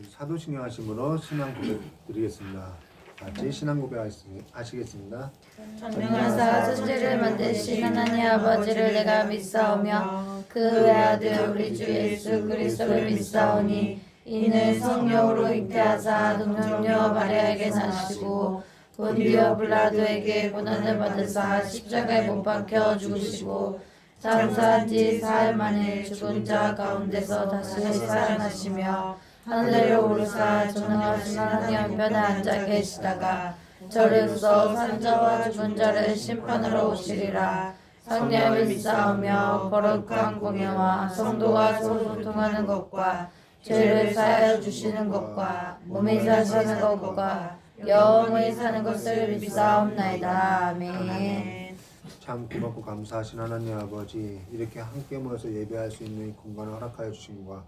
사도신경 하심으로 신앙 고백 드리겠습니다. 같이 신앙 고백 하시겠습니다. 전능하사 천지를 만드신 하나님 아버지를 내가 믿사오며 그 외아들 우리 주 예수 그리스도를 믿사오니 이는 성령으로 잉태하사 동정녀 마리아에게 나시고 본디오 빌라도에게 고난을 받으사 십자가에 못 박혀 죽으시고 장사한 지 사흘 만에 죽은 자 가운데서 다시 살아나시며 하늘로 오르사 전능하신 하나님 한편에 앉아 계시다가 저리로서 산자와 죽은 자를 심판하러 오시리라. 성령을 믿사오며 거룩한 공예와 성도가 서로 소통하는 것과 죄를 사하여 주시는 것과 몸이 사시는 것과 영원히 사는 것을 믿사옵나이다. 아멘. 참 고맙고 감사하신 하나님 아버지, 이렇게 함께 모여서 예배할 수 있는 공간을 허락하여 주신 것과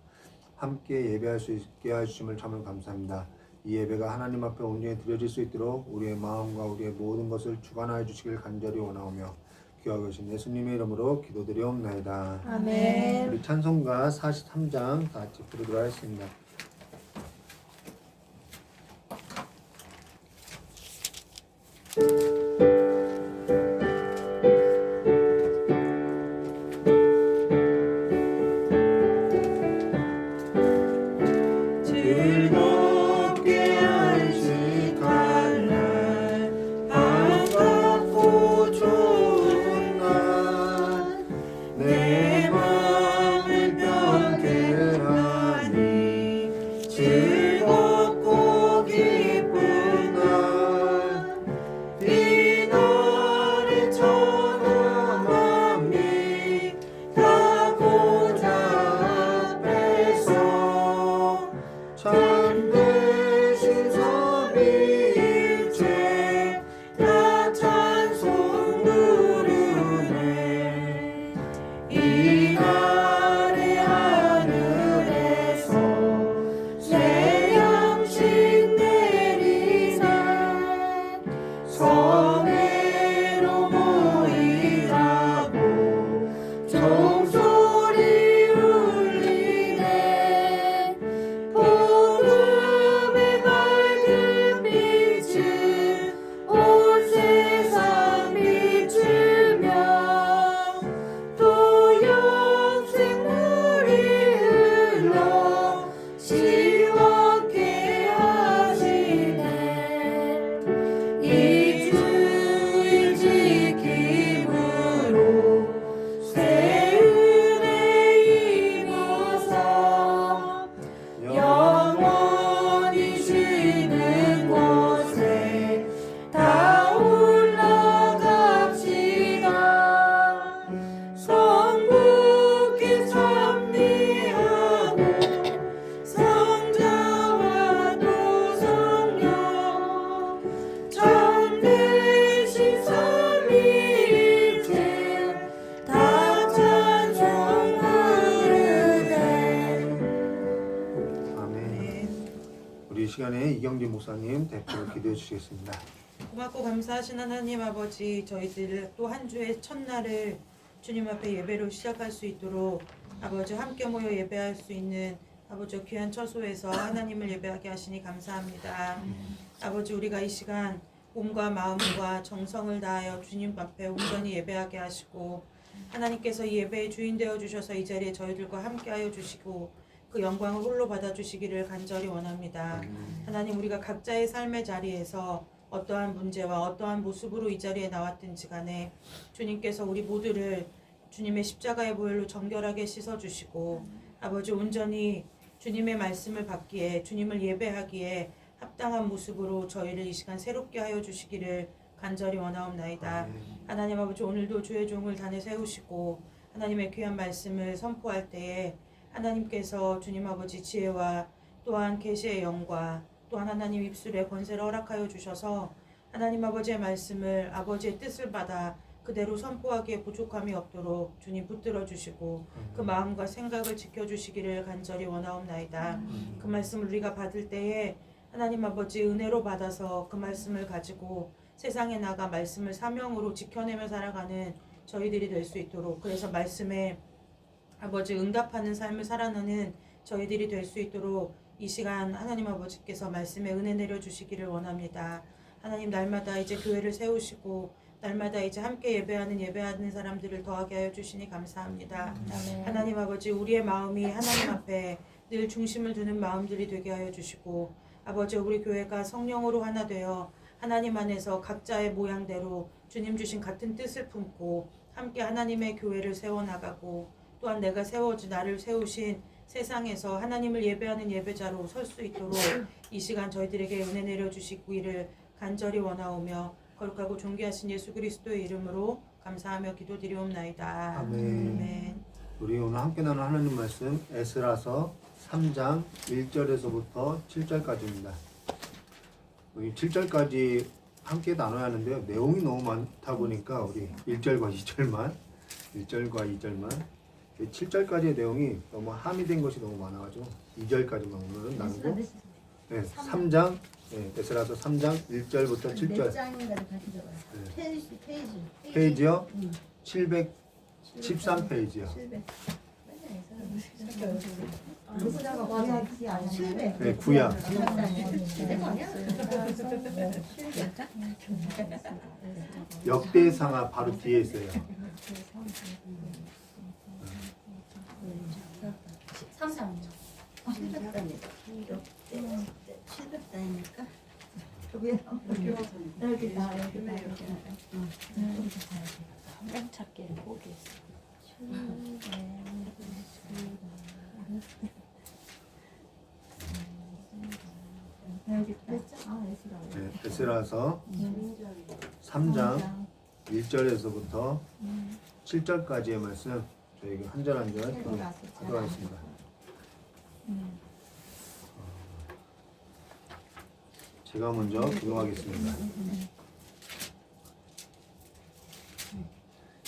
함께 예배할 수 있게 해주심을 참으로 감사합니다. 이 예배가 하나님 앞에 온전히 드려질 수 있도록 우리의 마음과 우리의 모든 것을 주관하여 주시길 간절히 원하오며 귀하고 계신 예수님의 이름으로 기도드리옵나이다. 아멘. 우리 찬송가 43장 다 같이 부르도록 하겠습니다. 이 시간에 이경진 목사님 대표로 기도해 주시겠습니다. 고맙고 감사하신 하나님 아버지, 저희들 또 한 주의 첫날을 주님 앞에 예배로 시작할 수 있도록 아버지 함께 모여 예배할 수 있는 아버지 귀한 처소에서 하나님을 예배하게 하시니 감사합니다. 아버지, 우리가 이 시간 몸과 마음과 정성을 다하여 주님 앞에 온전히 예배하게 하시고 하나님께서 이 예배의 주인 되어 주셔서 이 자리에 저희들과 함께하여 주시고 그 영광을 홀로 받아주시기를 간절히 원합니다. 하나님, 우리가 각자의 삶의 자리에서 어떠한 문제와 어떠한 모습으로 이 자리에 나왔든지 간에 주님께서 우리 모두를 주님의 십자가의 보혈로 정결하게 씻어주시고 아버지 온전히 주님의 말씀을 받기에 주님을 예배하기에 합당한 모습으로 저희를 이 시간 새롭게 하여 주시기를 간절히 원하옵나이다. 하나님 아버지, 오늘도 주의 종을 단에 세우시고 하나님의 귀한 말씀을 선포할 때에 하나님께서 주님 아버지 지혜와 또한 계시의 영과 또한 하나님 입술의 권세를 허락하여 주셔서 하나님 아버지의 말씀을 아버지의 뜻을 받아 그대로 선포하기에 부족함이 없도록 주님 붙들어 주시고 그 마음과 생각을 지켜주시기를 간절히 원하옵나이다. 그 말씀을 우리가 받을 때에 하나님 아버지 은혜로 받아서 그 말씀을 가지고 세상에 나가 말씀을 사명으로 지켜내며 살아가는 저희들이 될 수 있도록, 그래서 말씀에 아버지 응답하는 삶을 살아가는 저희들이 될 수 있도록 이 시간 하나님 아버지께서 말씀에 은혜 내려주시기를 원합니다. 하나님 날마다 이제 교회를 세우시고 날마다 이제 함께 예배하는 사람들을 더하게 하여 주시니 감사합니다. 하나님 아버지 우리의 마음이 하나님 앞에 늘 중심을 두는 마음들이 되게 하여 주시고 아버지 우리 교회가 성령으로 하나 되어 하나님 안에서 각자의 모양대로 주님 주신 같은 뜻을 품고 함께 하나님의 교회를 세워나가고 또한 내가 나를 세우신 세상에서 하나님을 예배하는 예배자로 설 수 있도록 이 시간 저희들에게 은혜 내려주시기를 간절히 원하오며 거룩하고 존귀하신 예수 그리스도의 이름으로 감사하며 기도드리옵나이다. 아멘. 아멘. 우리 오늘 함께 나눈 하나님 말씀 에스라서 3장 1절에서부터 7절까지입니다. 우리 7절까지 함께 나눠야 하는데요. 내용이 너무 많다 보니까 우리 1절과 2절만 7절까지의 내용이 너무 함의된 것이 너무 많아가지고 2절까지만 오늘은 나누고 3장 에스라서 3장 1절부터 7절 몇 장인가를 같이 적어요. 페이지요? 713페이지요. 700. 에스라가 구약이 아니야? 네, 구약. 역대상하 바로 뒤에 있어요. 3장. 700단이니까. 700단이니까. 여기 다 한장 찾기를 포기했어. 에스라서 3장 1절에서부터 7절까지의 말씀 저희가 한 절 한 절 하도록 하겠습니다. 제가 먼저 기도하겠습니다.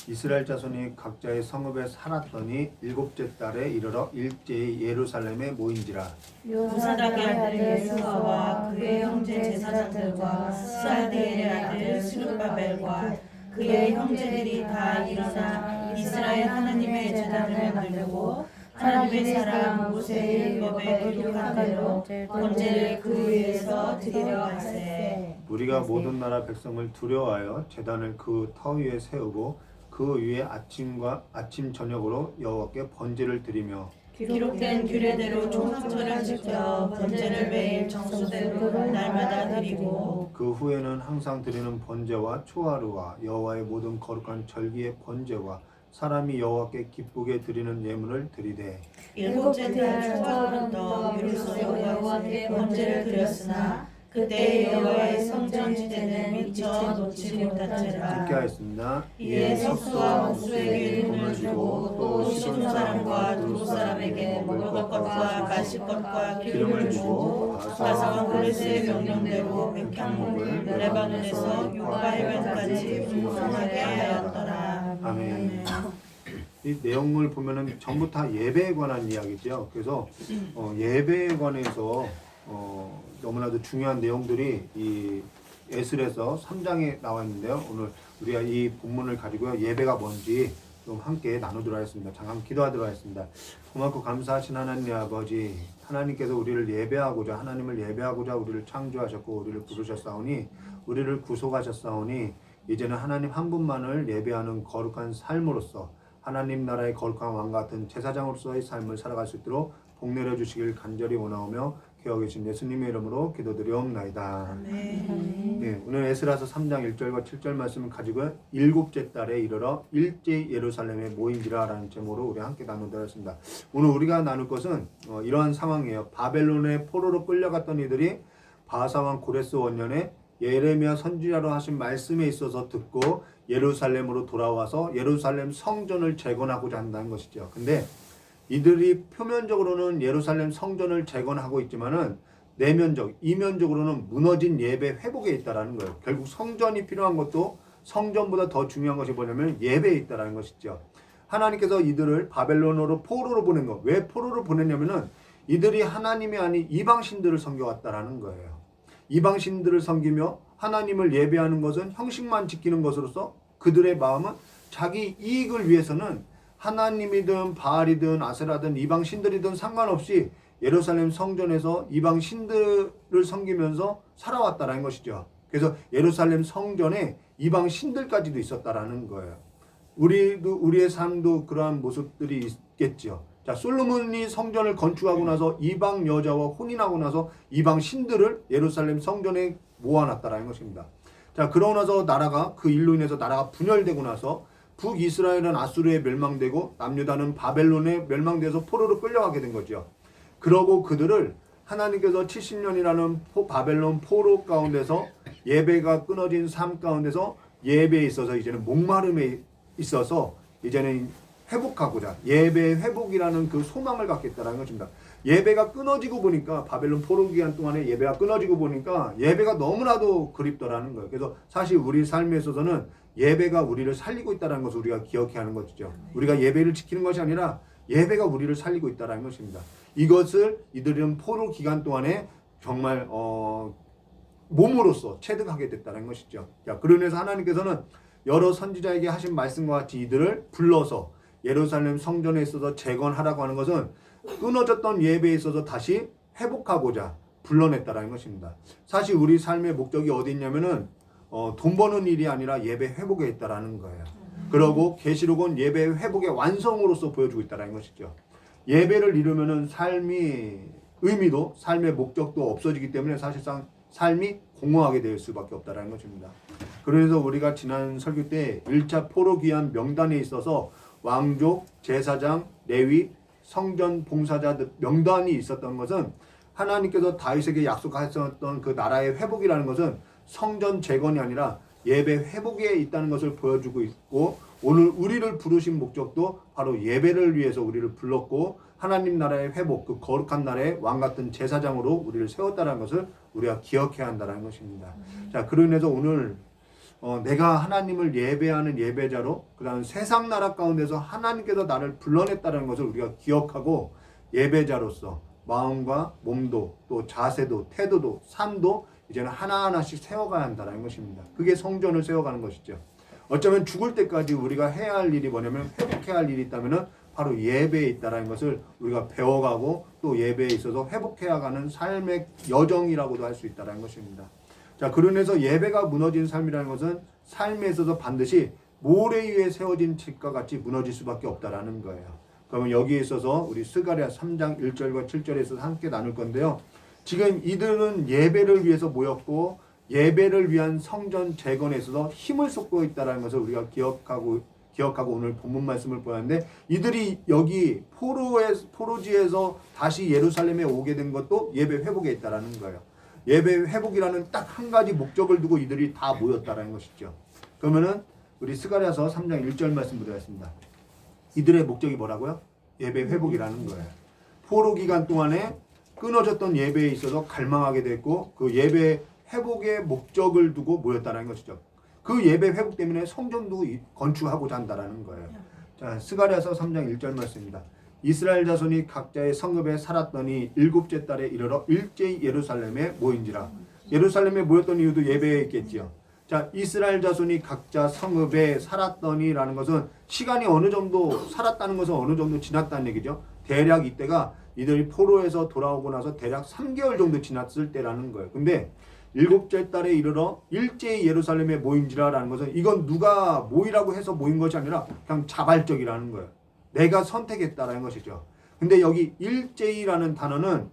이스라엘 자손이 각자의 성읍에 살았더니 7째 달에 이르러 일제히 예루살렘에 모인지라. 요사닥의 아들 예수아와 그의 형제 제사장들과 스알디엘의 아들 스룹바벨과 그의 형제들이 다 일어나 이스라엘 하나님의 제단을 만들고 하나님의 사람 모세의 율법에 기록한 대로 번제를 그 위에서 드리려 하세. 우리가 모든 나라 백성을 두려워하여 제단을 그 터 위에 세우고 그 위에 아침 저녁으로 여호와께 번제를 드리며 기록된 규례대로 초상절을 지켜 번제를 매일 정수대로 날마다 드리고 그 후에는 항상 드리는 번제와 초하루와 여호와의 모든 거룩한 절기의 번제와 사람이 여호와께 기쁘게 드리는 예물을 드리되 7째 달 초하루부터 비로소 여호와께 번제를 드렸으나 그때 여호와의 성전지대는 미처 놓지 못한지라. 듣게 하였습니다. 이에 석수와 목수에게 돈을 주고 또 시돈 사람과 두로 사람에게 먹을 것과 마실 것과 기름을 주고 바사왕 고레스의 명령대로 백향목을 레바논에서 유가헬벤까지 풍성하게 하였더라. 아멘. 이 내용을 보면은 전부 다 예배에 관한 이야기죠. 그래서 예배에 관해서 너무나도 중요한 내용들이 이 에스라서 3장에 나와 있는데요. 오늘 우리가 이 본문을 가지고요. 예배가 뭔지 좀 함께 나누도록 하겠습니다. 잠깐 기도하도록 하겠습니다. 고맙고 감사하신 하나님 아버지, 하나님께서 우리를 예배하고자, 하나님을 예배하고자 우리를 창조하셨고 우리를 부르셨사오니 우리를 구속하셨사오니 이제는 하나님 한 분만을 예배하는 거룩한 삶으로서 하나님 나라의 거룩한 왕 같은 제사장으로서의 삶을 살아갈 수 있도록 복 내려주시길 간절히 원하오며 기억하 계신 예수님의 이름으로 기도드리옵나이다. 아멘. 네, 오늘 에스라서 3장 1절과 7절 말씀을 가지고 7째 달에 이르러 일제 예루살렘에 모인지라 라는 제목으로 우리 함께 나누도록 하겠습니다. 오늘 우리가 나눌 것은 이러한 상황이에요. 바벨론의 포로로 끌려갔던 이들이 바사왕 고레스 원년에 예레미야 선지자로 하신 말씀에 있어서 듣고 예루살렘으로 돌아와서 예루살렘 성전을 재건하고자 한다는 것이죠. 근데 이들이 표면적으로는 예루살렘 성전을 재건하고 있지만은 내면적, 이면적으로는 무너진 예배 회복에 있다라는 거예요. 결국 성전이 필요한 것도 성전보다 더 중요한 것이 뭐냐면 예배에 있다라는 것이죠. 하나님께서 이들을 바벨론으로 포로로 보낸 거. 왜 포로로 보냈냐면은 이들이 하나님이 아닌 이방신들을 섬겨왔다라는 거예요. 이방신들을 섬기며 하나님을 예배하는 것은 형식만 지키는 것으로서 그들의 마음은 자기 이익을 위해서는 하나님이든 바알이든 아세라든 이방신들이든 상관없이 예루살렘 성전에서 이방 신들을 섬기면서 살아왔다라는 것이죠. 그래서 예루살렘 성전에 이방 신들까지도 있었다라는 거예요. 우리의 삶도 그러한 모습들이 있겠죠. 자, 솔로몬이 성전을 건축하고 나서 이방 여자와 혼인하고 나서 이방 신들을 예루살렘 성전에 모아놨다라는 것입니다. 자, 그러고 나서 나라가 그 일로 인해서 나라가 분열되고 나서 북이스라엘은 아수르에 멸망되고 남유다는 바벨론에 멸망돼서 포로로 끌려가게 된 거죠. 그러고 그들을 하나님께서 70년이라는 바벨론 포로 가운데서 예배가 끊어진 삶 가운데서 예배에 있어서 이제는 목마름에 있어서 이제는 회복하고자 예배의 회복이라는 그 소망을 갖겠다라는 것입니다. 예배가 끊어지고 보니까 바벨론 포로 기간 동안에 예배가 끊어지고 보니까 예배가 너무나도 그립더라는 거예요. 그래서 사실 우리 삶에 있어서는 예배가 우리를 살리고 있다는 것을 우리가 기억해야 하는 것이죠. 우리가 예배를 지키는 것이 아니라 예배가 우리를 살리고 있다는 것입니다. 이것을 이들은 포로 기간 동안에 정말 몸으로써 체득하게 됐다는 것이죠. 자, 그러면서 하나님께서는 여러 선지자에게 하신 말씀과 같이 이들을 불러서 예루살렘 성전에 있어서 재건하라고 하는 것은 끊어졌던 예배에 있어서 다시 회복하고자 불러냈다라는 것입니다. 사실 우리 삶의 목적이 어디 있냐면은 돈 버는 일이 아니라 예배 회복에 있다라는 거예요. 그러고 계시록은 예배 회복의 완성으로서 보여주고 있다라는 것이죠. 예배를 이루면은 삶이 의미도 삶의 목적도 없어지기 때문에 사실상 삶이 공허하게 될 수밖에 없다라는 것입니다. 그래서 우리가 지난 설교 때 1차 포로 귀환 명단에 있어서 왕족, 제사장, 레위, 성전 봉사자 명단이 있었던 것은 하나님께서 다윗에게 약속하셨던 그 나라의 회복이라는 것은 성전 재건이 아니라 예배 회복에 있다는 것을 보여주고 있고, 오늘 우리를 부르신 목적도 바로 예배를 위해서 우리를 불렀고 하나님 나라의 회복, 그 거룩한 나라의 왕 같은 제사장으로 우리를 세웠다는 것을 우리가 기억해야 한다는 것입니다. 자, 그로 인해서 오늘 내가 하나님을 예배하는 예배자로, 그 다음 세상 나라 가운데서 하나님께서 나를 불러냈다는 것을 우리가 기억하고 예배자로서 마음과 몸도 또 자세도 태도도 삶도 이제는 하나하나씩 세워가야 한다는 것입니다. 그게 성전을 세워가는 것이죠. 어쩌면 죽을 때까지 우리가 해야 할 일이 뭐냐면, 회복해야 할 일이 있다면 바로 예배에 있다는 것을 우리가 배워가고 또 예배에 있어서 회복해야 가는 삶의 여정이라고도 할 수 있다는 것입니다. 자, 그로 인해서 예배가 무너진 삶이라는 것은 삶에 있어서 반드시 모래 위에 세워진 집과 같이 무너질 수밖에 없다라는 거예요. 그러면 여기에 있어서 우리 스가랴 3장 1절과 7절에서 함께 나눌 건데요. 지금 이들은 예배를 위해서 모였고 예배를 위한 성전 재건에 있어서 힘을 쏟고 있다는 것을 우리가 기억하고 오늘 본문 말씀을 보았는데, 이들이 여기 포로지에서 다시 예루살렘에 오게 된 것도 예배 회복에 있다라는 거예요. 예배 회복이라는 딱 한 가지 목적을 두고 이들이 다 모였다라는 것이죠. 그러면은 우리 스가랴서 3장 1절 말씀 보겠습니다. 이들의 목적이 뭐라고요? 예배 회복이라는 거예요. 포로 기간 동안에 끊어졌던 예배에 있어서 갈망하게 됐고 그 예배 회복의 목적을 두고 모였다는 것이죠. 그 예배 회복 때문에 성전도 건축하고자 한다라는 거예요. 자, 스가랴서 3장 1절 말씀입니다. 이스라엘 자손이 각자의 성읍에 살았더니 일곱째 달에 이르러 일제히 예루살렘에 모인지라. 예루살렘에 모였던 이유도 예배에 있겠지요. 자, 이스라엘 자손이 각자 성읍에 살았더니라는 것은 시간이 어느 정도 살았다는 것은 어느 정도 지났다는 얘기죠. 대략 이때가 이들이 포로에서 돌아오고 나서 대략 3개월 정도 지났을 때라는 거예요. 근데 일곱째 달에 이르러 일제히 예루살렘에 모인지라라는 것은 이건 누가 모이라고 해서 모인 것이 아니라 그냥 자발적이라는 거예요. 내가 선택했다라는 것이죠. 근데 여기 일제히라는 단어는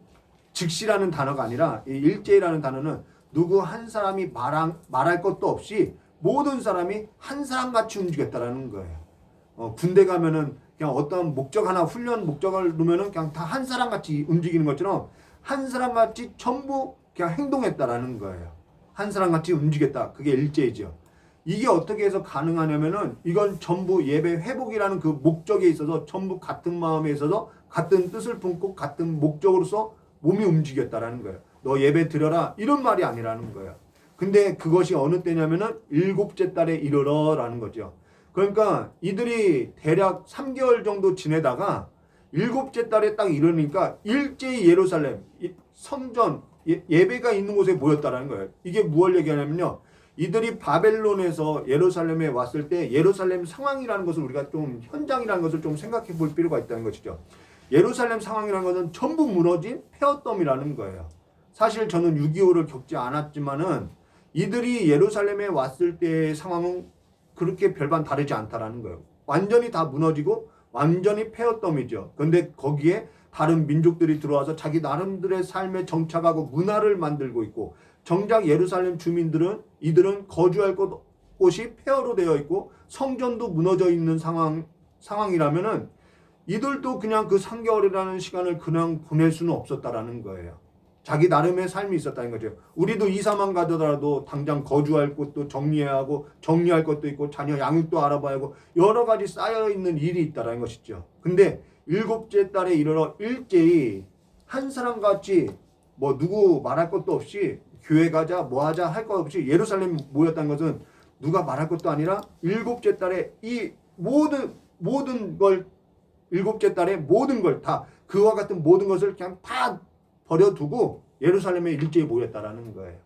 즉시라는 단어가 아니라 이 일제히라는 단어는 누구 한 사람이 말할 것도 없이 모든 사람이 한 사람같이 움직였다라는 거예요. 군대 가면은 그냥 어떤 목적 하나 훈련 목적을 놓으면은 그냥 다 한 사람같이 움직이는 것처럼 한 사람같이 전부 그냥 행동했다라는 거예요. 한 사람같이 움직였다. 그게 일제히죠. 이게 어떻게 해서 가능하냐면은 이건 전부 예배 회복이라는 그 목적에 있어서 전부 같은 마음에 있어서 같은 뜻을 품고 같은 목적으로서 몸이 움직였다라는 거예요. 너 예배 드려라 이런 말이 아니라는 거예요. 근데 그것이 어느 때냐면은 일곱째 달에 이르러라는 거죠. 그러니까 이들이 대략 3개월 정도 지내다가 일곱째 달에 딱 이르니까 일제히 예루살렘 성전 예배가 있는 곳에 모였다라는 거예요. 이게 무엇을 얘기하냐면요. 이들이 바벨론에서 예루살렘에 왔을 때 예루살렘 상황이라는 것을 우리가 좀 현장이라는 것을 좀 생각해 볼 필요가 있다는 것이죠. 예루살렘 상황이라는 것은 전부 무너진 폐허덤이라는 거예요. 사실 저는 6.25를 겪지 않았지만은 이들이 예루살렘에 왔을 때의 상황은 그렇게 별반 다르지 않다라는 거예요. 완전히 다 무너지고 완전히 폐허덤이죠. 그런데 거기에 다른 민족들이 들어와서 자기 나름대로의 삶에 정착하고 문화를 만들고 있고, 정작 예루살렘 주민들은 이들은 거주할 곳이 폐허로 되어 있고 성전도 무너져 있는 상황이라면은 이들도 그냥 그 3개월이라는 시간을 그냥 보낼 수는 없었다라는 거예요. 자기 나름의 삶이 있었다는 거죠. 우리도 이사만 가더라도 당장 거주할 곳도 정리해야 하고 정리할 것도 있고 자녀 양육도 알아봐야 하고 여러 가지 쌓여있는 일이 있다는 것이죠. 근데 7째 달에 이르러 일제히 한 사람같이 뭐 누구 말할 것도 없이 교회 가자 뭐 하자 할 것 없이 예루살렘 모였다는 것은 누가 말할 것도 아니라 7째 달에 이 모든 걸 7째 달에 모든 걸 다 그와 같은 모든 것을 그냥 다 버려두고 예루살렘에 일제히 모였다라는 거예요.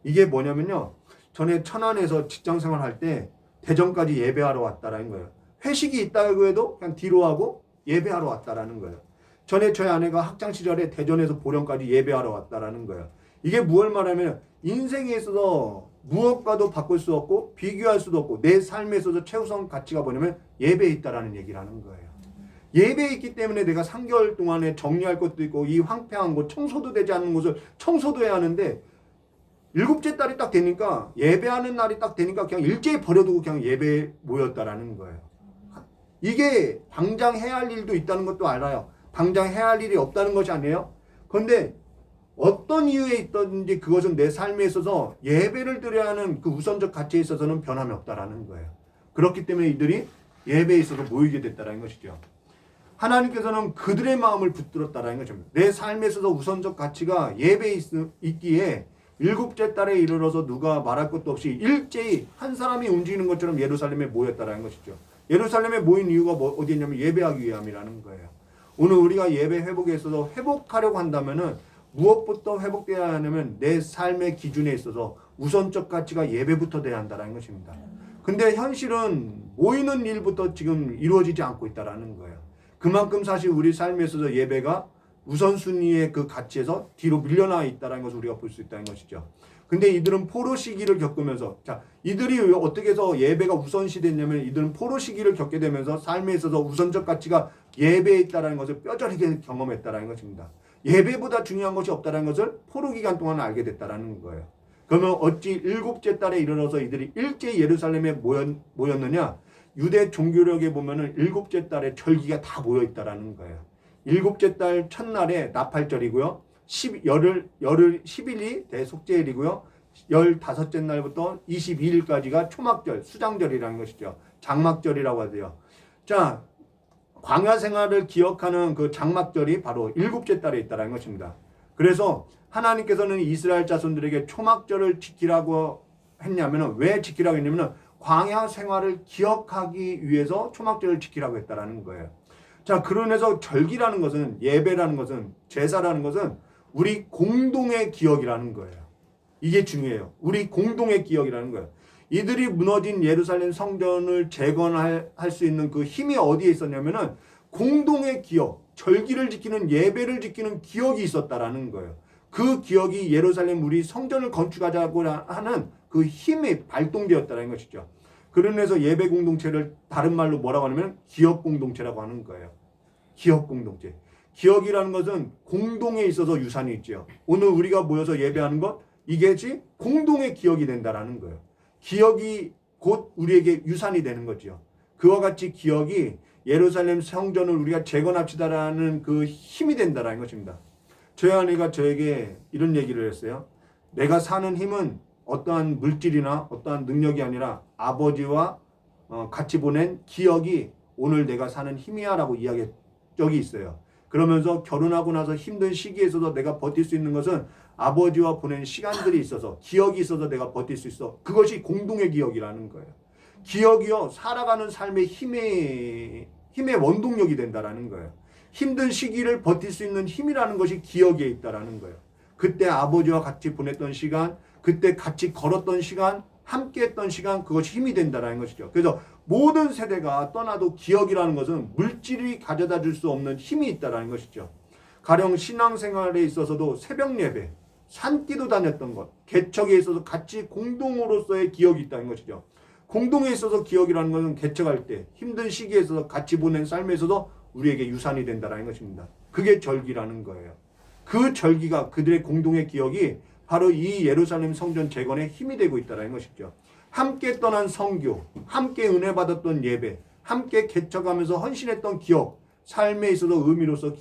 이게 뭐냐면요. 전에 천안에서 직장생활 할 때 대전까지 예배하러 왔다라는 거예요. 회식이 있다고 해도 그냥 뒤로 하고 예배하러 왔다라는 거예요. 전에 저희 아내가 학창시절에 대전에서 보령까지 예배하러 왔다라는 거예요. 이게 무엇을 말하면 인생에 있어서 무엇과도 바꿀 수 없고 비교할 수도 없고 내 삶에 있어서 최우선 가치가 뭐냐면 예배에 있다라는 얘기를 하는 거예요. 예배에 있기 때문에 내가 3개월 동안에 정리할 것도 있고 이 황폐한 곳, 청소도 되지 않는 곳을 청소도 해야 하는데 7째 달이 딱 되니까 예배하는 날이 딱 되니까 그냥 일제히 버려두고 그냥 예배에 모였다라는 거예요. 이게 당장 해야 할 일도 있다는 것도 알아요. 당장 해야 할 일이 없다는 것이 아니에요. 그런데 어떤 이유에 있든지 그것은 내 삶에 있어서 예배를 드려야 하는 그 우선적 가치에 있어서는 변함이 없다라는 거예요. 그렇기 때문에 이들이 예배에 있어서 모이게 됐다라는 것이죠. 하나님께서는 그들의 마음을 붙들었다라는 것입니다. 내 삶에 있어서 우선적 가치가 예배에 있기에 7째 달에 이르러서 누가 말할 것도 없이 일제히 한 사람이 움직이는 것처럼 예루살렘에 모였다라는 것이죠. 예루살렘에 모인 이유가 어디 있냐면 예배하기 위함이라는 거예요. 오늘 우리가 예배 회복에 있어서 회복하려고 한다면은 무엇부터 회복돼야 하냐면 내 삶의 기준에 있어서 우선적 가치가 예배부터 돼야 한다는 것입니다. 근데 현실은 모이는 일부터 지금 이루어지지 않고 있다는 거예요. 그만큼 사실 우리 삶에 있어서 예배가 우선순위의 그 가치에서 뒤로 밀려나 있다는 것을 우리가 볼 수 있다는 것이죠. 근데 이들은 포로 시기를 겪으면서 이들이 어떻게 해서 예배가 우선시 됐냐면 이들은 포로 시기를 겪게 되면서 삶에 있어서 우선적 가치가 예배에 있다는 것을 뼈저리게 경험했다는 것입니다. 예배보다 중요한 것이 없다는 것을 포로 기간 동안 알게 됐다는 거예요. 그러면 어찌 7째 달에 이르러서 이들이 일제히 예루살렘에 모였느냐? 유대 종교력에 보면은 7째 달에 절기가 다 모여 있다라는 거예요. 7째 달 첫날에 나팔절이고요. 열흘 10일이 대속죄일이고요. 15째 날부터 22일까지가 초막절, 수장절이라는 것이죠. 장막절이라고 하세요. 자, 광야 생활을 기억하는 그 장막절이 바로 7째 달에 있다는 것입니다. 그래서 하나님께서는 이스라엘 자손들에게 초막절을 지키라고 했냐면 왜 지키라고 했냐면 광야 생활을 기억하기 위해서 초막절을 지키라고 했다라는 거예요. 자, 그러면서 절기라는 것은 예배라는 것은 제사라는 것은 우리 공동의 기억이라는 거예요. 이게 중요해요. 우리 공동의 기억이라는 거예요. 이들이 무너진 예루살렘 성전을 재건할 수 있는 그 힘이 어디에 있었냐면은 공동의 기억, 절기를 지키는 예배를 지키는 기억이 있었다라는 거예요. 그 기억이 예루살렘 우리 성전을 건축하자고 하는 그 힘이 발동되었다는 것이죠. 그러면서 예배 공동체를 다른 말로 뭐라고 하냐면 기억 공동체라고 하는 거예요. 기억 공동체. 기억이라는 것은 공동에 있어서 유산이 있죠. 오늘 우리가 모여서 예배하는 것 이것이 공동의 기억이 된다라는 거예요. 기억이 곧 우리에게 유산이 되는 거죠. 그와 같이 기억이 예루살렘 성전을 우리가 재건합시다라는 그 힘이 된다라는 것입니다. 저희 아내가 저에게 이런 얘기를 했어요. 내가 사는 힘은 어떠한 물질이나 어떠한 능력이 아니라 아버지와 같이 보낸 기억이 오늘 내가 사는 힘이야 라고 이야기한 적이 있어요. 그러면서 결혼하고 나서 힘든 시기에서도 내가 버틸 수 있는 것은 아버지와 보낸 시간들이 있어서 기억이 있어서 내가 버틸 수 있어. 그것이 공동의 기억이라는 거예요. 기억이요 살아가는 삶의 힘의 원동력이 된다라는 거예요. 힘든 시기를 버틸 수 있는 힘이라는 것이 기억에 있다라는 거예요. 그때 아버지와 같이 보냈던 시간, 그때 같이 걸었던 시간, 함께 했던 시간, 그것이 힘이 된다라는 것이죠. 그래서 모든 세대가 떠나도 기억이라는 것은 물질이 가져다 줄 수 없는 힘이 있다는 것이죠. 가령 신앙생활에 있어서도 새벽 예배, 산기도 다녔던 것, 개척에 있어서 같이 공동으로서의 기억이 있다는 것이죠. 공동에 있어서 기억이라는 것은 개척할 때 힘든 시기에 있어서 같이 보낸 삶에 있어서 우리에게 유산이 된다는 것입니다. 그게 절기라는 거예요. 그 절기가 그들의 공동의 기억이 바로 이 예루살렘 성전 재건에 힘이 되고 있다는 것이죠. 함께 떠난 선교, 함께 은혜 받았던 예배, 함께 개척하면서 헌신했던 기억, 삶에 있어서 의미로서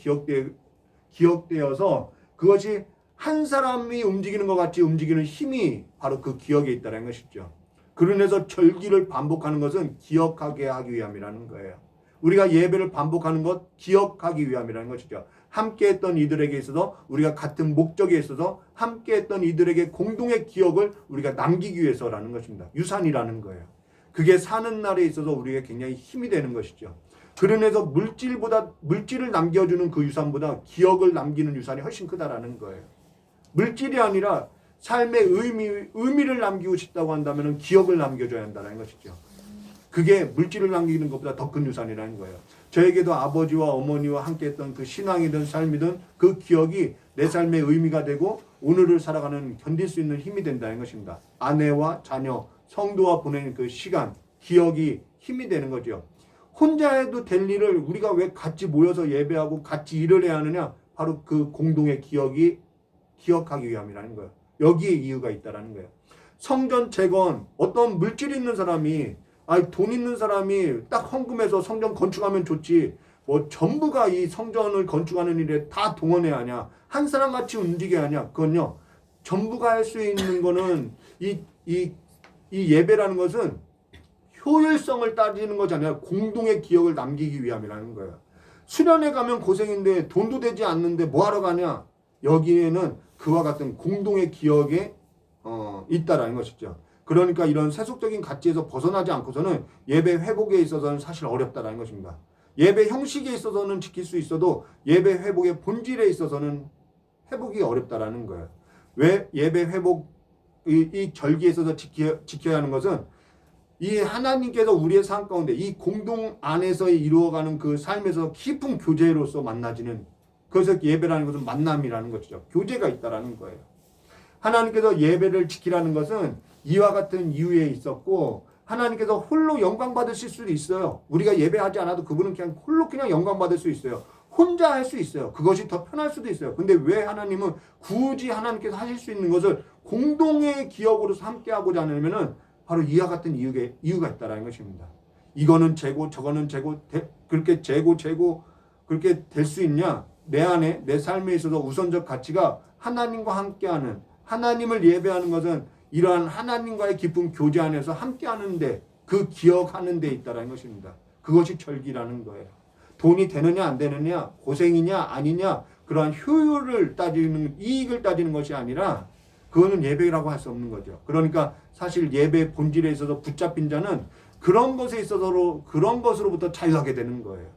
기억되어서 그것이 한 사람이 움직이는 것 같이 움직이는 힘이 바로 그 기억에 있다는 것이죠. 그러면서 절기를 반복하는 것은 기억하게 하기 위함이라는 거예요. 우리가 예배를 반복하는 것 기억하기 위함이라는 것이죠. 함께했던 이들에게 있어서 우리가 같은 목적에 있어서 함께했던 이들에게 공동의 기억을 우리가 남기기 위해서라는 것입니다. 유산이라는 거예요. 그게 사는 날에 있어서 우리에게 굉장히 힘이 되는 것이죠. 그러면서 물질을 남겨주는 그 유산보다 기억을 남기는 유산이 훨씬 크다라는 거예요. 물질이 아니라 삶의 의미를 남기고 싶다고 한다면 기억을 남겨줘야 한다는 것이죠. 그게 물질을 남기는 것보다 더 큰 유산이라는 거예요. 저에게도 아버지와 어머니와 함께했던 그 신앙이든 삶이든 그 기억이 내 삶의 의미가 되고 오늘을 살아가는 견딜 수 있는 힘이 된다는 것입니다. 아내와 자녀, 성도와 보내는 그 시간, 기억이 힘이 되는 거죠. 혼자 해도 될 일을 우리가 왜 같이 모여서 예배하고 같이 일을 해야 하느냐? 바로 그 공동의 기억하기 위함이라는 거예요. 여기에 이유가 있다라는 거예요. 성전 재건, 어떤 물질이 있는 사람이 돈 있는 사람이 딱 헌금해서 성전 건축하면 좋지. 뭐 전부가 이 성전을 건축하는 일에 다 동원해야 하냐. 한 사람 같이 움직여야 하냐. 그건요. 전부가 할 수 있는 거는 이 예배라는 것은 효율성을 따지는 것이 아니라 공동의 기억을 남기기 위함이라는 거예요. 수련회 가면 고생인데 돈도 되지 않는데 뭐하러 가냐. 여기에는 그와 같은 공동의 기억에 있다라는 것이죠. 그러니까 이런 세속적인 가치에서 벗어나지 않고서는 예배 회복에 있어서는 사실 어렵다라는 것입니다. 예배 형식에 있어서는 지킬 수 있어도 예배 회복의 본질에 있어서는 회복이 어렵다라는 거예요. 왜 예배 회복 이 절기에 있어서 지켜야 하는 것은 이 하나님께서 우리의 삶 가운데 이 공동 안에서 이루어가는 그 삶에서 깊은 교제로서 만나지는 그래서 예배라는 것은 만남이라는 것이죠. 교제가 있다라는 거예요. 하나님께서 예배를 지키라는 것은 이와 같은 이유에 있었고 하나님께서 홀로 영광 받으실 수도 있어요. 우리가 예배하지 않아도 그분은 그냥 홀로 그냥 영광 받을 수 있어요. 혼자 할 수 있어요. 그것이 더 편할 수도 있어요. 근데 왜 하나님은 굳이 하나님께서 하실 수 있는 것을 공동의 기억으로서 함께 하고자 하냐면은 바로 이와 같은 이유가 있다라는 것입니다. 이거는 재고 저거는 재고 그렇게 재고 그렇게 될 수 있냐? 내 안에 내 삶에 있어서 우선적 가치가 하나님과 함께하는 하나님을 예배하는 것은 이러한 하나님과의 깊은 교제 안에서 함께하는데 그 기억하는 데 있다라는 것입니다. 그것이 절기라는 거예요. 돈이 되느냐 안 되느냐 고생이냐 아니냐 그러한 효율을 따지는 이익을 따지는 것이 아니라 그거는 예배라고 할 수 없는 거죠. 그러니까 사실 예배 본질에 있어서 붙잡힌 자는 그런 것으로부터 자유하게 되는 거예요.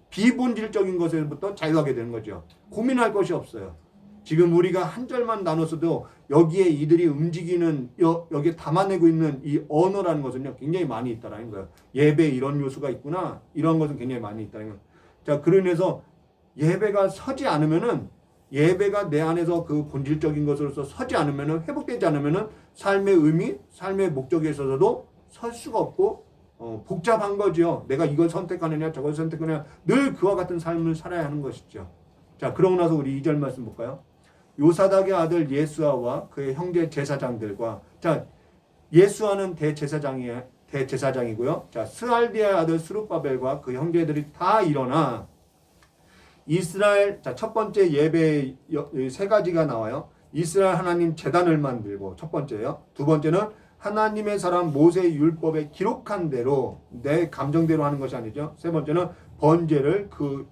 비본질적인 것에부터 자유하게 되는 거죠. 고민할 것이 없어요. 지금 우리가 한 절만 나눴어도 여기에 이들이 움직이는 여기에 담아내고 있는 이 언어라는 것은요 굉장히 많이 있다라는 거예요. 예배에 이런 요소가 있구나 이런 것은 굉장히 많이 있다는 거예요. 자 그러면서 예배가 서지 않으면은 예배가 내 안에서 그 본질적인 것으로서 서지 않으면은 회복되지 않으면은 삶의 의미, 삶의 목적에 있어서도 설 수가 없고 복잡한 거죠. 내가 이걸 선택하느냐 저걸 선택하느냐 늘 그와 같은 삶을 살아야 하는 것이죠. 자 그러고 나서 우리 2절 말씀 볼까요? 요사닥의 아들 예수아와 그의 형제 제사장들과 자 예수아는 대제사장이고요. 자 스알디아의 아들 스룹바벨과 그 형제들이 다 일어나 이스라엘 자 첫 번째 예배 세 가지가 나와요. 이스라엘 하나님 제단을 만들고 첫 번째요. 두 번째는 하나님의 사람 모세의 율법에 기록한 대로 내 감정대로 하는 것이 아니죠. 세 번째는 번제를 그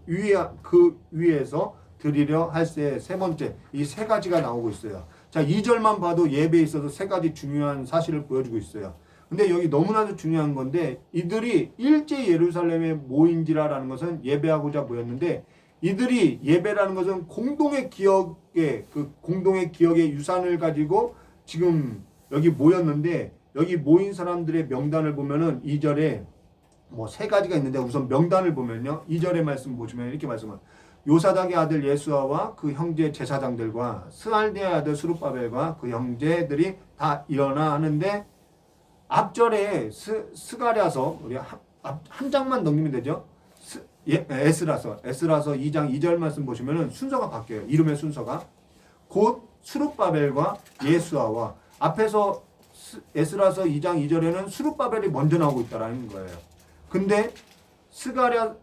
위에서 드리려 할세 세 번째 이 세 가지가 나오고 있어요. 자 2절만 봐도 예배에 있어서 세 가지 중요한 사실을 보여주고 있어요. 근데 여기 너무나도 중요한 건데 이들이 일제 예루살렘에 모인지라라는 것은 예배하고자 모였는데 이들이 예배라는 것은 공동의 기억의 유산을 가지고 지금 여기 모였는데 여기 모인 사람들의 명단을 보면은 2절에 뭐 세 가지가 있는데 우선 명단을 보면요. 2절의 말씀 보시면 이렇게 말씀합니다. 요사닥의 아들 예수아와 그 형제 제사장들과 스알디아의 아들 스룹바벨과 그 형제들이 다 일어나 하는데 앞절에 스가랴서 우리 한 장만 넘기면 되죠. 에스라서 2장 2절 말씀 보시면은 순서가 바뀌어요. 이름의 순서가 곧 스룹바벨과 예수아와 앞에서 에스라서 2장 2절에는 스룹바벨이 먼저 나오고 있다라는 거예요. 근데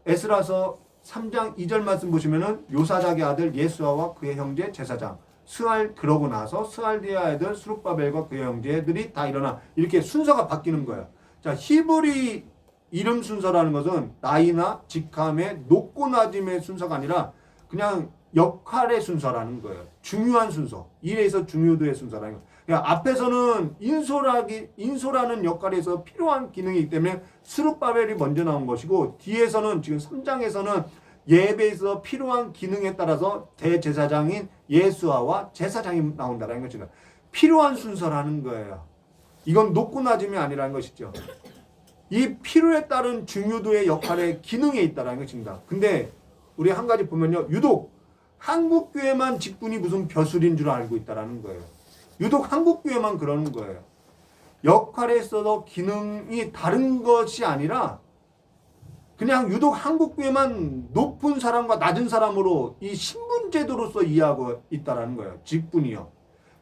에스라서 3장 2절 말씀 보시면은 요사닥의 아들 예수아와 그의 형제 제사장 그러고 나서 스알디아의 아들 스룹바벨과 그의 형제들이 다 일어나 이렇게 순서가 바뀌는 거예요. 자, 히브리 이름 순서라는 것은 나이나 직함의 높고 낮음의 순서가 아니라 그냥 역할의 순서라는 거예요. 중요한 순서. 일에서 중요도의 순서라는 거예요. 그러니까 앞에서는 인소라는 역할에서 필요한 기능이기 때문에 스룹바벨이 먼저 나온 것이고 뒤에서는 지금 3장에서는 예배에서 필요한 기능에 따라서 대제사장인 예수아와 제사장이 나온다는 것입니다. 필요한 순서라는 거예요. 이건 높고 낮음이 아니라는 것이죠. 이 필요에 따른 중요도의 역할의 기능에 있다는 것입니다. 근데 우리 한 가지 보면요. 유독 한국교회만 직분이 무슨 벼슬인 줄 알고 있다는 거예요. 유독 한국교회만 그러는 거예요. 역할에 있어서 기능이 다른 것이 아니라 그냥 유독 한국교회만 높은 사람과 낮은 사람으로 이 신분제도로서 이해하고 있다는 거예요. 직분이요.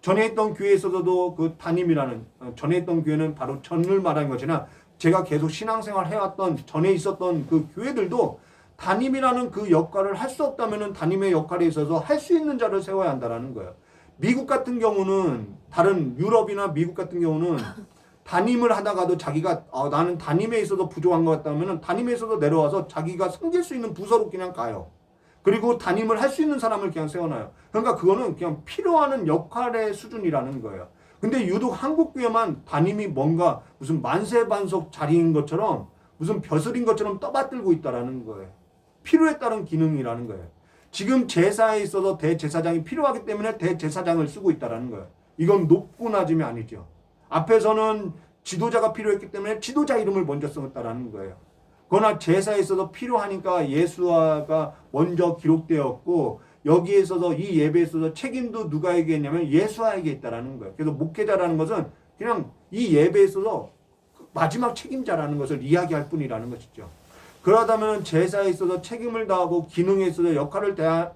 전에 있던 교회에서도 그 담임이라는 전에 있던 교회는 바로 전을 말하는 것이나 제가 계속 신앙생활 해왔던 전에 있었던 그 교회들도 담임이라는 그 역할을 할 수 없다면 담임의 역할에 있어서 할 수 있는 자를 세워야 한다는 거예요. 미국 같은 경우는 다른 유럽이나 미국 같은 경우는 담임을 하다가도 자기가 나는 담임에 있어서 부족한 것 같다면 담임에 있어서 내려와서 자기가 섬길 수 있는 부서로 그냥 가요. 그리고 담임을 할 수 있는 사람을 그냥 세워놔요. 그러니까 그거는 그냥 필요한 역할의 수준이라는 거예요. 근데 유독 한국교회만 담임이 뭔가 무슨 만세반석 자리인 것처럼 무슨 벼슬인 것처럼 떠받들고 있다라는 거예요. 필요에 따른 기능이라는 거예요. 지금 제사에 있어서 대제사장이 필요하기 때문에 대제사장을 쓰고 있다라는 거예요. 이건 높고 낮음이 아니죠. 앞에서는 지도자가 필요했기 때문에 지도자 이름을 먼저 썼다라는 거예요. 그러나 제사에 있어서 필요하니까 예수아가 먼저 기록되었고 여기에 있어서 이 예배에 있어서 책임도 누가에게 있냐면 예수아에게 있다라는 거예요. 그래서 목회자라는 것은 그냥 이 예배에 있어서 마지막 책임자라는 것을 이야기할 뿐이라는 것이죠. 그러다면 제사에 있어서 책임을 다하고 기능에 있어서 역할을 다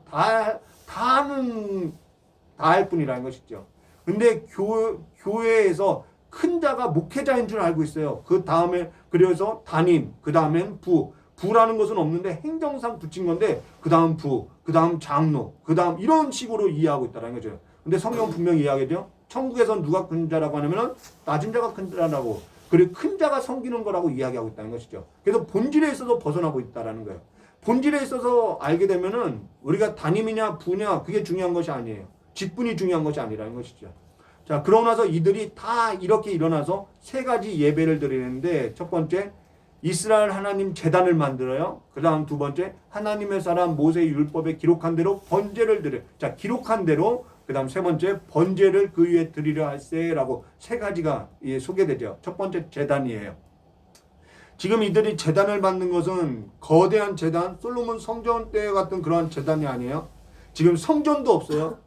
할 뿐이라는 것이죠. 근데 교회에서 큰 자가 목회자인 줄 알고 있어요. 그 다음에 그래서 담임, 그 다음엔 부라는 것은 없는데 행정상 붙인 건데 그 다음 그 다음 장로, 그 다음 이런 식으로 이해하고 있다는 거죠. 근데 성경은 분명히 이야기하죠. 천국에선 누가 큰 자라고 하냐면 낮은 자가 큰 자라고 그리고 큰 자가 섬기는 거라고 이야기하고 있다는 것이죠. 그래서 본질에 있어서 벗어나고 있다는 거예요. 본질에 있어서 알게 되면은 우리가 담임이냐 부냐 그게 중요한 것이 아니에요. 직분이 중요한 것이 아니라는 것이죠. 자, 그러고 나서 이들이 다 이렇게 일어나서 세 가지 예배를 드리는데 첫 번째 이스라엘 하나님 제단을 만들어요. 그 다음 두 번째 하나님의 사람 모세의 율법에 기록한 대로 번제를 드려요. 자, 기록한 대로 그 다음 세 번째 번제를 그 위에 드리려 할세라고 세 가지가 소개되죠. 첫 번째 제단이에요. 지금 이들이 제단을 만든 것은 거대한 제단, 솔로몬 성전 때 같은 그러한 제단이 아니에요. 지금 성전도 없어요.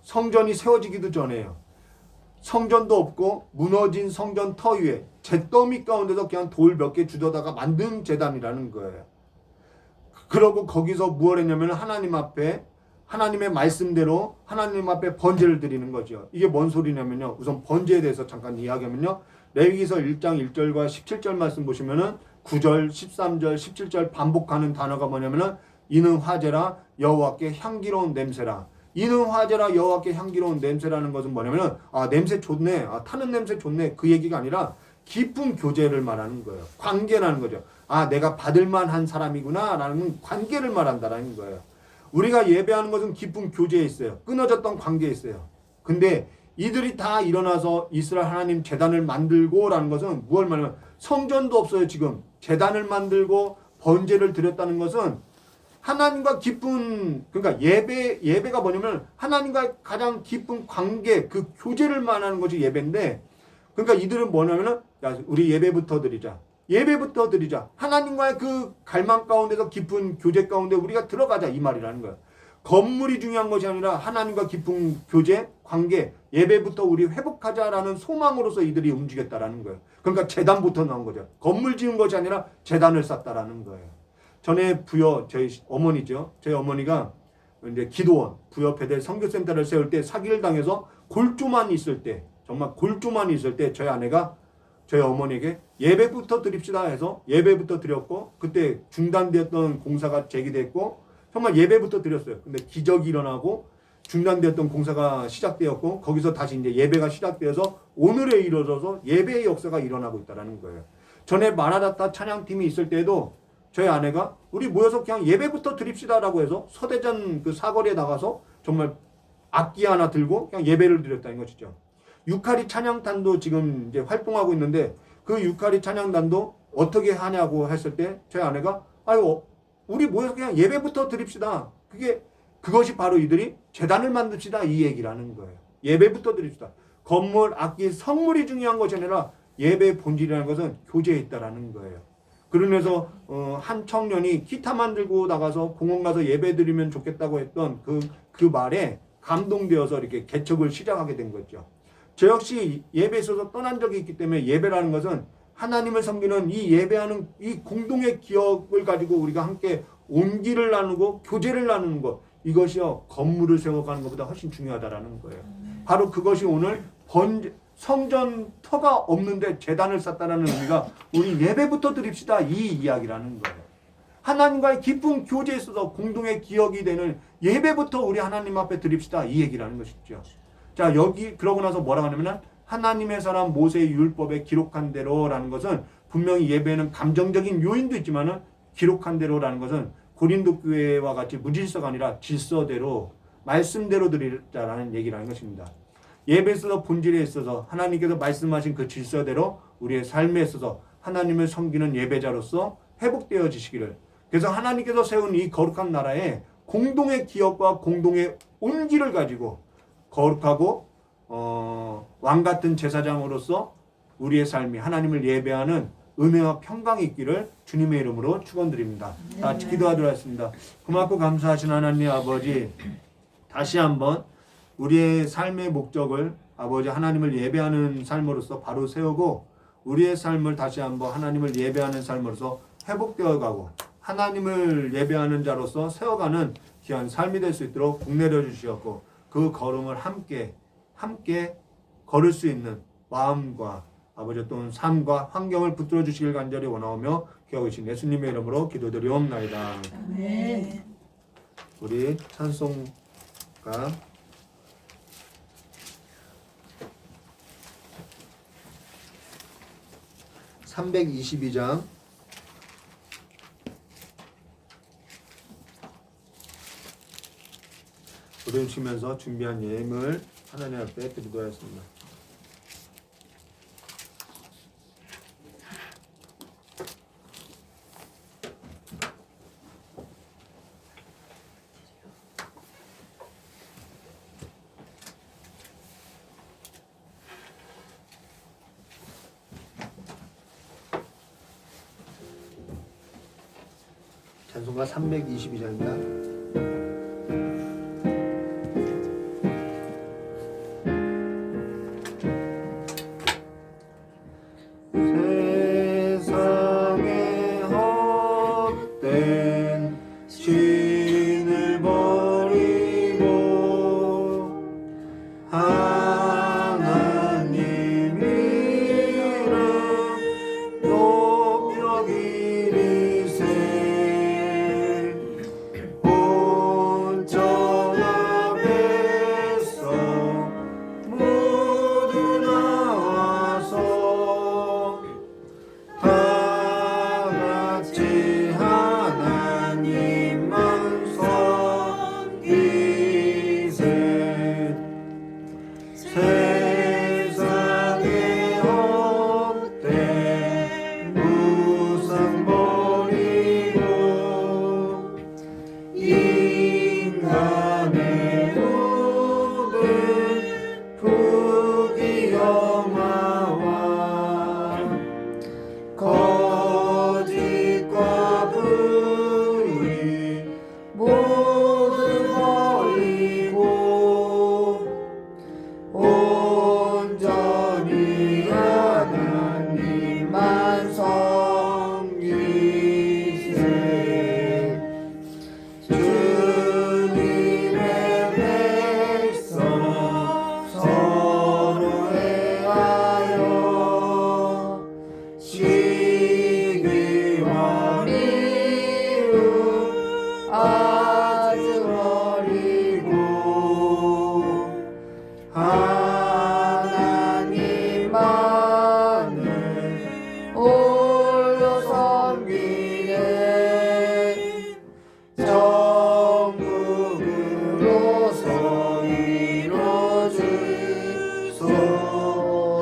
성전이 세워지기도 전에요. 성전도 없고 무너진 성전 터 위에 잿더미 가운데서 그냥 돌 몇 개 주워다가 만든 제단이라는 거예요. 그러고 거기서 무엇을 했냐면 하나님 앞에 하나님의 말씀대로 하나님 앞에 번제를 드리는 거죠. 이게 뭔 소리냐면요. 우선 번제에 대해서 잠깐 이야기하면요. 레위기서 1장 1절과 17절 말씀 보시면은 9절, 13절, 17절 반복하는 단어가 뭐냐면은 이는 화제라 여호와께 향기로운 냄새라. 이는 화제라 여호와께 향기로운 냄새라는 것은 뭐냐면은 냄새 좋네. 타는 냄새 좋네. 그 얘기가 아니라 깊은 교제를 말하는 거예요. 관계라는 거죠. 내가 받을 만한 사람이구나 라는 관계를 말한다라는 거예요. 우리가 예배하는 것은 깊은 교제에 있어요. 끊어졌던 관계에 있어요. 근데 이들이 다 일어나서 이스라엘 하나님 제단을 만들고 라는 것은 무엇을 말하면 성전도 없어요. 지금 제단을 만들고 번제를 드렸다는 것은 하나님과 깊은 그러니까 예배가 뭐냐면 하나님과 가장 깊은 관계 그 교제를 말하는 것이 예배인데 그러니까 이들은 뭐냐면은 우리 예배부터 드리자. 예배부터 드리자. 하나님과의 그 갈망 가운데서 깊은 교제 가운데 우리가 들어가자 이 말이라는 거야. 건물이 중요한 것이 아니라 하나님과 깊은 교제, 관계, 예배부터 우리 회복하자라는 소망으로서 이들이 움직였다라는 거예요. 그러니까 제단부터 나온 거죠. 건물 지은 것이 아니라 제단을 쌓았다라는 거예요. 전에 부여 저희 어머니죠. 저희 어머니가 이제 기도원 부여 베델 선교센터를 세울 때 사기를 당해서 골조만 있을 때, 정말 골조만 있을 때 저희 아내가 저희 어머니에게 예배부터 드립시다 해서 예배부터 드렸고, 그때 중단되었던 공사가 재개됐고 정말 예배부터 드렸어요. 근데 기적이 일어나고 중단되었던 공사가 시작되었고 거기서 다시 이제 예배가 시작되어서 오늘에 이르러서 예배의 역사가 일어나고 있다는 거예요. 전에 마라나타 찬양팀이 있을 때도 저희 아내가 우리 모여서 그냥 예배부터 드립시다라고 해서 서대전 그 사거리에 나가서 정말 악기 하나 들고 그냥 예배를 드렸다는 것이죠. 유카리 찬양단도 지금 이제 활동하고 있는데 그 유카리 찬양단도 어떻게 하냐고 했을 때 저희 아내가 아유 우리 모여서 그냥 예배부터 드립시다. 그것이 바로 이들이 재단을 만듭시다 이 얘기라는 거예요. 예배부터 드립시다. 건물, 악기, 성물이 중요한 것이 아니라 예배의 본질이라는 것은 교제에 있다라는 거예요. 그러면서 한 청년이 기타만 들고 나가서 공원 가서 예배 드리면 좋겠다고 했던 그 말에 감동되어서 이렇게 개척을 시작하게 된 거죠. 저 역시 예배에 있어서 떠난 적이 있기 때문에 예배라는 것은 하나님을 섬기는 이 예배하는 이 공동의 기억을 가지고 우리가 함께 온기를 나누고 교제를 나누는 것, 이것이요 건물을 세워가는 것보다 훨씬 중요하다라는 거예요. 바로 그것이 오늘 성전터가 없는데 제단을 쌓다라는 의미가 우리 예배부터 드립시다 이 이야기라는 거예요. 하나님과의 깊은 교제에 있어서 공동의 기억이 되는 예배부터 우리 하나님 앞에 드립시다 이 얘기라는 것이죠. 자, 여기 그러고 나서 뭐라고 하냐면 하나님의 사람 모세의 율법에 기록한 대로라는 것은 분명히 예배에는 감정적인 요인도 있지만은 기록한 대로라는 것은 고린도 교회와 같이 무질서가 아니라 질서대로 말씀대로 드리자라는 얘기라는 것입니다. 예배에 있어서 본질에 있어서 하나님께서 말씀하신 그 질서대로 우리의 삶에 있어서 하나님을 섬기는 예배자로서 회복되어지시기를, 그래서 하나님께서 세운 이 거룩한 나라에 공동의 기업과 공동의 온기를 가지고 거룩하고 왕같은 제사장으로서 우리의 삶이 하나님을 예배하는 은혜와 평강이 있기를 주님의 이름으로 축원드립니다. 다 같이 기도하도록 하겠습니다. 고맙고 감사하신 하나님 아버지, 다시 한번 우리의 삶의 목적을 아버지 하나님을 예배하는 삶으로서 바로 세우고 우리의 삶을 다시 한번 하나님을 예배하는 삶으로서 회복되어 가고 하나님을 예배하는 자로서 세워가는 귀한 삶이 될 수 있도록 복내려 주시었고 그 걸음을 함께 걸을 수 있는 마음과 아버지 또는 삶과 환경을 붙들어 주시길 간절히 원하오며 기억하신 예수님의 이름으로 기도드리옵나이다. 아멘. 우리 찬송가 322장 부르시면서 준비한 예물 하나님 앞에 드리도록 하겠습니다. 찬송가 322장입니다. 세상에 헛된 신을 버리고 하나님 이름 높여기리세 온전 앞에서 모두 나와서 다 같이 하나님만 섬기세 세상에 헛된 우상 버리고 인간의 모든 부귀영화와 온전히 하나님만 섬기세. 주님의 백성 서로 대하여 시기와 미움 아주 어리고 하나님만을 홀로 섬기네. 천국으로서 이루어지소.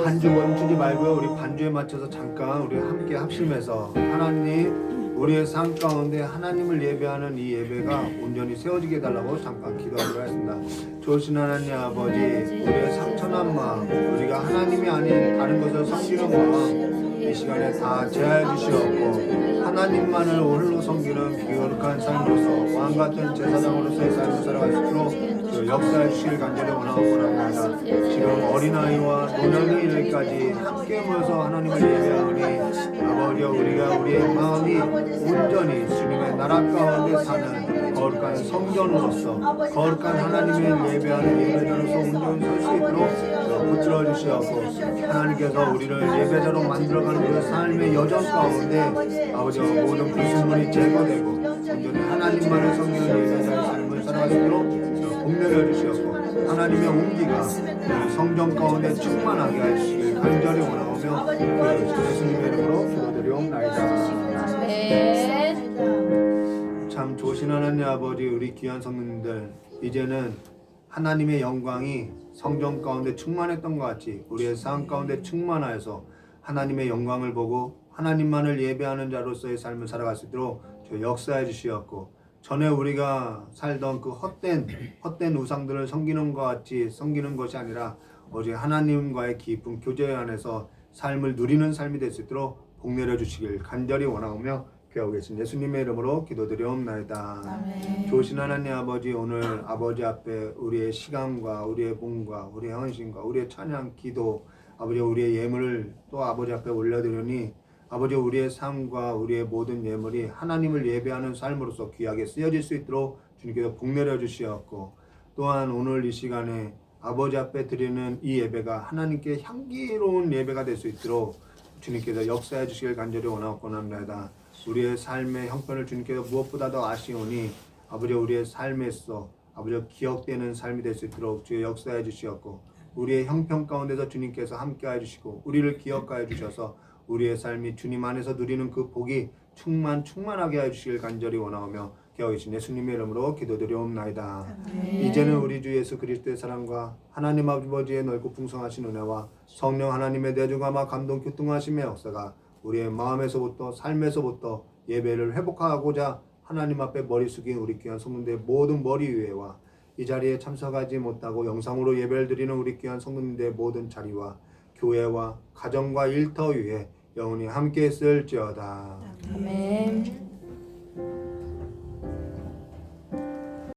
반주 멈추지 말고요. 우리 반주에 맞춰서 잠깐 우리 함께 합심해서 하나님, 우리의 삶 가운데 하나님을 예배하는 이 예배가 온전히 세워지게 해달라고 잠깐 기도하기로 했습니다. 좋으신 하나님 아버지, 우리의 상처난 마음, 우리가 하나님이 아닌 다른 것을 섬기는 마음 이 시간에 다 제하여 주시옵고 하나님만을 홀로 섬기는 거룩한 삶으로서 왕같은 제사장으로서의 삶을 살아갈 수 있도록 역사해 주시길 간절히 원합니다. 지금 어린아이와 노년의 이르기까지 함께 모여서 하나님을 예배하오니 아버지여, 우리가 우리의 마음이 온전히 주님의 나라 가운데 사는 거룩한 성전으로서 거룩한 하나님의 예배하는 예배자로서 온전히 설 수 있도록 붙들어 주시옵고 하나님께서 우리를 예배자로 만들어가는 그 삶의 여정 가운데 아버지여 모든 불순물이 제거되고 온전히 하나님만을 섬기는 예배자의 삶을 살아갈 수 있도록 복내려 주시옵고 하나님의 온기가 성전 가운데 충만하게 하시길 간절히 원하오며 예수님의 이름으로 기도드리옵나이다. 참 좋으신 하나님 아버지, 우리 귀한 성도님들, 이제는 하나님의 영광이 성전 가운데 충만했던 것 같이 우리의 삶 가운데 충만하여서 하나님의 영광을 보고 하나님만을 예배하는 자로서의 삶을 살아갈 수 있도록 역사해 주시옵고 전에 우리가 살던 그 헛된 우상들을 섬기는 것 같이 섬기는 것이 아니라 오직 하나님과의 깊은 교제 안에서 삶을 누리는 삶이 될 수 있도록 복내려 주시길 간절히 원하오며 기도하고 계신 예수님의 이름으로 기도드리옵나이다. 아멘. 좋으신 하나님 아버지, 오늘 아버지 앞에 우리의 시간과 우리의 몸과 우리의 헌신과 우리의 찬양, 기도, 아버지 우리의 예물을 또 아버지 앞에 올려드리니 아버지 우리의 삶과 우리의 모든 예물이 하나님을 예배하는 삶으로서 귀하게 쓰여질 수 있도록 주님께서 복내려 주시옵고 또한 오늘 이 시간에 아버지 앞에 드리는 이 예배가 하나님께 향기로운 예배가 될 수 있도록 주님께서 역사해 주시길 간절히 원하옵고 합니다. 우리의 삶의 형편을 주님께서 무엇보다도 아시오니 아버지 우리의 삶에서 아버지 기억되는 삶이 될 수 있도록 주의 역사해 주시옵고 우리의 형편 가운데서 주님께서 함께해 주시고 우리를 기억하여 주셔서 우리의 삶이 주님 안에서 누리는 그 복이 충만하게 해주시길 간절히 원하오며 기억하신 예수님의 이름으로 기도드리옵나이다. 이제는 우리 주 예수 그리스도의 사랑과 하나님 아버지의 넓고 풍성하신 은혜와 성령 하나님의 내주감과 감동 교통하심의 역사가 우리의 마음에서부터 삶에서부터 예배를 회복하고자 하나님 앞에 머리 숙인 우리 귀한 성도님들의 모든 머리 위에와 이 자리에 참석하지 못하고 영상으로 예배를 드리는 우리 귀한 성도님들의 모든 자리와 교회와 가정과 일터 위에 영원히 함께 있을지어다. 아멘.